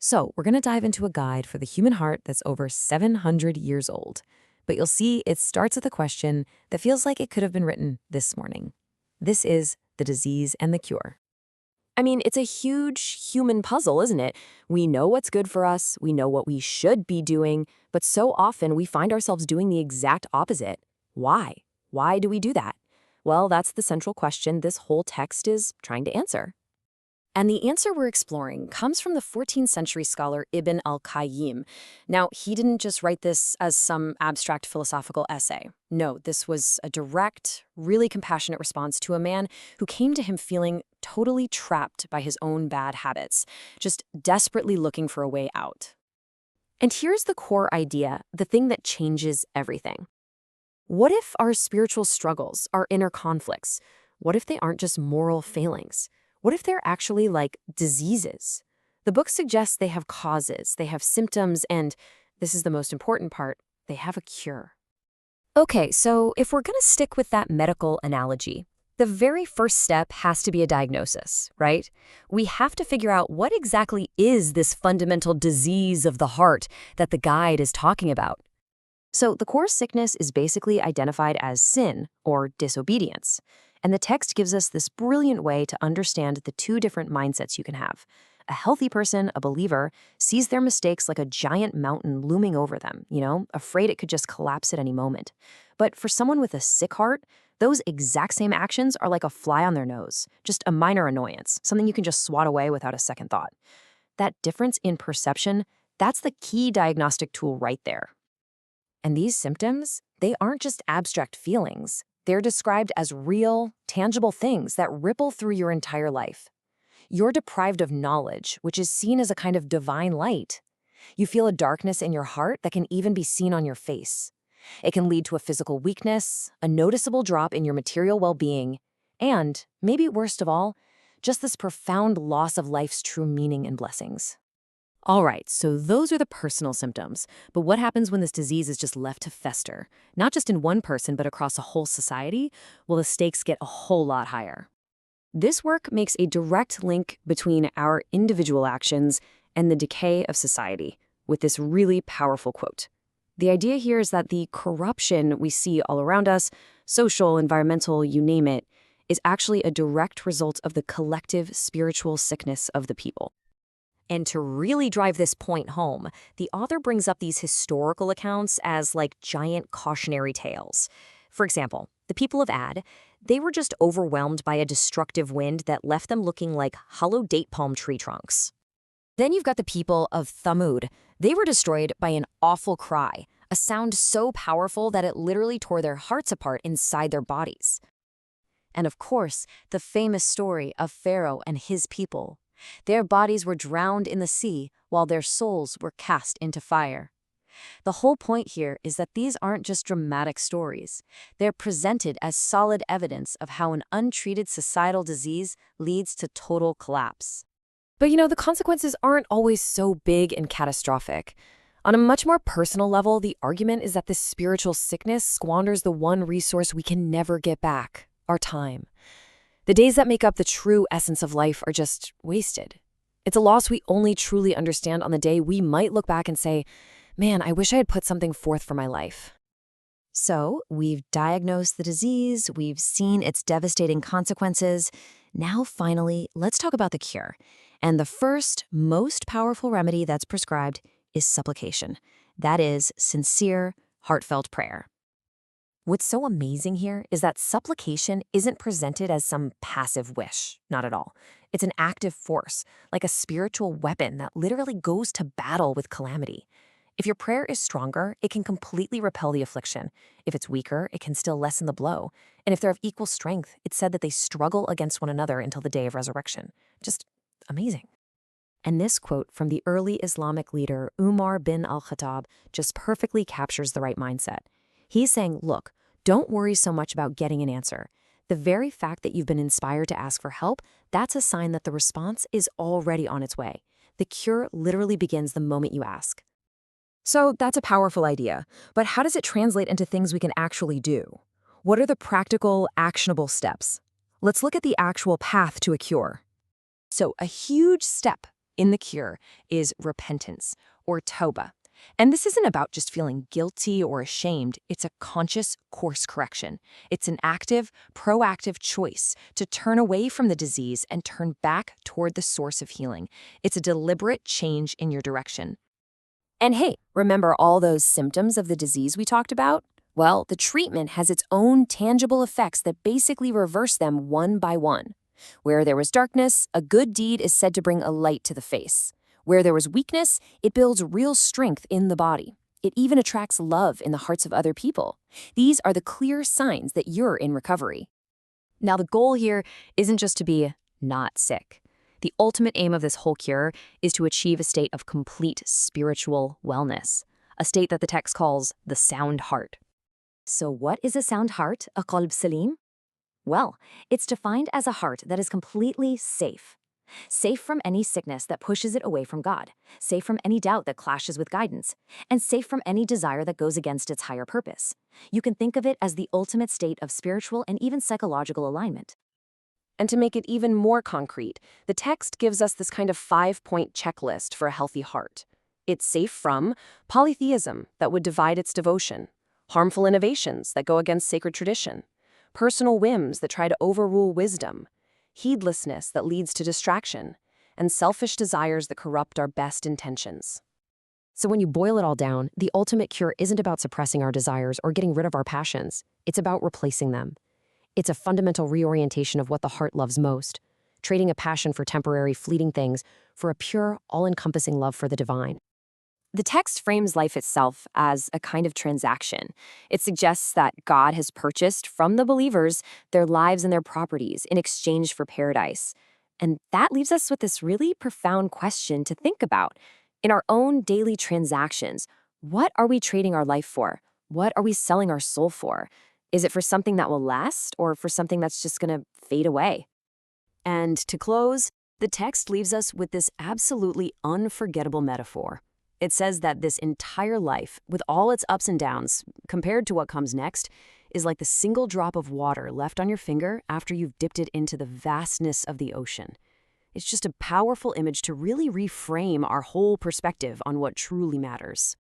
So, we're going to dive into a guide for the human heart that's over 700 years old. But you'll see it starts with a question that feels like it could have been written this morning. This is the disease and the cure. I mean, it's a huge human puzzle, isn't it? We know what's good for us, we know what we should be doing, but so often we find ourselves doing the exact opposite. Why? Why do we do that? Well, that's the central question this whole text is trying to answer. And the answer we're exploring comes from the 14th century scholar Ibn al-Qayyim. Now, he didn't just write this as some abstract philosophical essay. No, this was a direct, really compassionate response to a man who came to him feeling totally trapped by his own bad habits, just desperately looking for a way out. And here's the core idea, the thing that changes everything. What if our spiritual struggles, our inner conflicts, what if they aren't just moral failings? What if they're actually like diseases? The book suggests they have causes, they have symptoms, and this is the most important part, they have a cure. Okay, so if we're going to stick with that medical analogy, the very first step has to be a diagnosis, right? We have to figure out what exactly is this fundamental disease of the heart that the guide is talking about. So the core sickness is basically identified as sin or disobedience. And the text gives us this brilliant way to understand the two different mindsets you can have. A healthy person, a believer, sees their mistakes like a giant mountain looming over them, afraid it could just collapse at any moment. But for someone with a sick heart, those exact same actions are like a fly on their nose, just a minor annoyance, something you can just swat away without a second thought. That difference in perception, that's the key diagnostic tool right there. And these symptoms, they aren't just abstract feelings. They're described as real, tangible things that ripple through your entire life. You're deprived of knowledge, which is seen as a kind of divine light. You feel a darkness in your heart that can even be seen on your face. It can lead to a physical weakness, a noticeable drop in your material well-being, and, maybe worst of all, just this profound loss of life's true meaning and blessings. All right, so those are the personal symptoms. But what happens when this disease is just left to fester? Not just in one person, but across a whole society? Well, the stakes get a whole lot higher. This work makes a direct link between our individual actions and the decay of society, with this really powerful quote. The idea here is that the corruption we see all around us, social, environmental, you name it, is actually a direct result of the collective spiritual sickness of the people. And to really drive this point home, the author brings up these historical accounts as like giant cautionary tales. For example, the people of Ad, they were just overwhelmed by a destructive wind that left them looking like hollow date palm tree trunks. Then you've got the people of Thamud. They were destroyed by an awful cry, a sound so powerful that it literally tore their hearts apart inside their bodies. And of course, the famous story of Pharaoh and his people. Their bodies were drowned in the sea while their souls were cast into fire. The whole point here is that these aren't just dramatic stories. They're presented as solid evidence of how an untreated societal disease leads to total collapse. But the consequences aren't always so big and catastrophic. On a much more personal level, the argument is that this spiritual sickness squanders the one resource we can never get back, our time. The days that make up the true essence of life are just wasted. It's a loss we only truly understand on the day we might look back and say, man, I wish I had put something forth for my life. So, we've diagnosed the disease, we've seen its devastating consequences. Now, finally, let's talk about the cure. And the first, most powerful remedy that's prescribed is supplication. That is sincere, heartfelt prayer. What's so amazing here is that supplication isn't presented as some passive wish, not at all. It's an active force, like a spiritual weapon that literally goes to battle with calamity. If your prayer is stronger, it can completely repel the affliction. If it's weaker, it can still lessen the blow. And if they're of equal strength, it's said that they struggle against one another until the day of resurrection. Just amazing. And this quote from the early Islamic leader Umar bin al-Khattab just perfectly captures the right mindset. He's saying, look, don't worry so much about getting an answer. The very fact that you've been inspired to ask for help, that's a sign that the response is already on its way. The cure literally begins the moment you ask. So that's a powerful idea, but how does it translate into things we can actually do? What are the practical, actionable steps? Let's look at the actual path to a cure. So a huge step in the cure is repentance, or tawbah. And this isn't about just feeling guilty or ashamed. It's a conscious course correction. It's an active, proactive choice to turn away from the disease and turn back toward the source of healing. It's a deliberate change in your direction. And hey, remember all those symptoms of the disease we talked about? Well, the treatment has its own tangible effects that basically reverse them one by one. Where there was darkness, a good deed is said to bring a light to the face. Where there was weakness, it builds real strength in the body. It even attracts love in the hearts of other people. These are the clear signs that you're in recovery. Now, the goal here isn't just to be not sick. The ultimate aim of this whole cure is to achieve a state of complete spiritual wellness, a state that the text calls the sound heart. So what is a sound heart, a qalb salim? Well, it's defined as a heart that is completely safe. Safe from any sickness that pushes it away from God, safe from any doubt that clashes with guidance, and safe from any desire that goes against its higher purpose. You can think of it as the ultimate state of spiritual and even psychological alignment. And to make it even more concrete, the text gives us this kind of 5-point checklist for a healthy heart. It's safe from polytheism that would divide its devotion, harmful innovations that go against sacred tradition, personal whims that try to overrule wisdom, heedlessness that leads to distraction, and selfish desires that corrupt our best intentions. So when you boil it all down, the ultimate cure isn't about suppressing our desires or getting rid of our passions. It's about replacing them. It's a fundamental reorientation of what the heart loves most, trading a passion for temporary, fleeting things for a pure, all-encompassing love for the divine. The text frames life itself as a kind of transaction. It suggests that God has purchased from the believers their lives and their properties in exchange for paradise. And that leaves us with this really profound question to think about. In our own daily transactions, what are we trading our life for? What are we selling our soul for? Is it for something that will last or for something that's just going to fade away? And to close, the text leaves us with this absolutely unforgettable metaphor. It says that this entire life, with all its ups and downs, compared to what comes next, is like the single drop of water left on your finger after you've dipped it into the vastness of the ocean. It's just a powerful image to really reframe our whole perspective on what truly matters.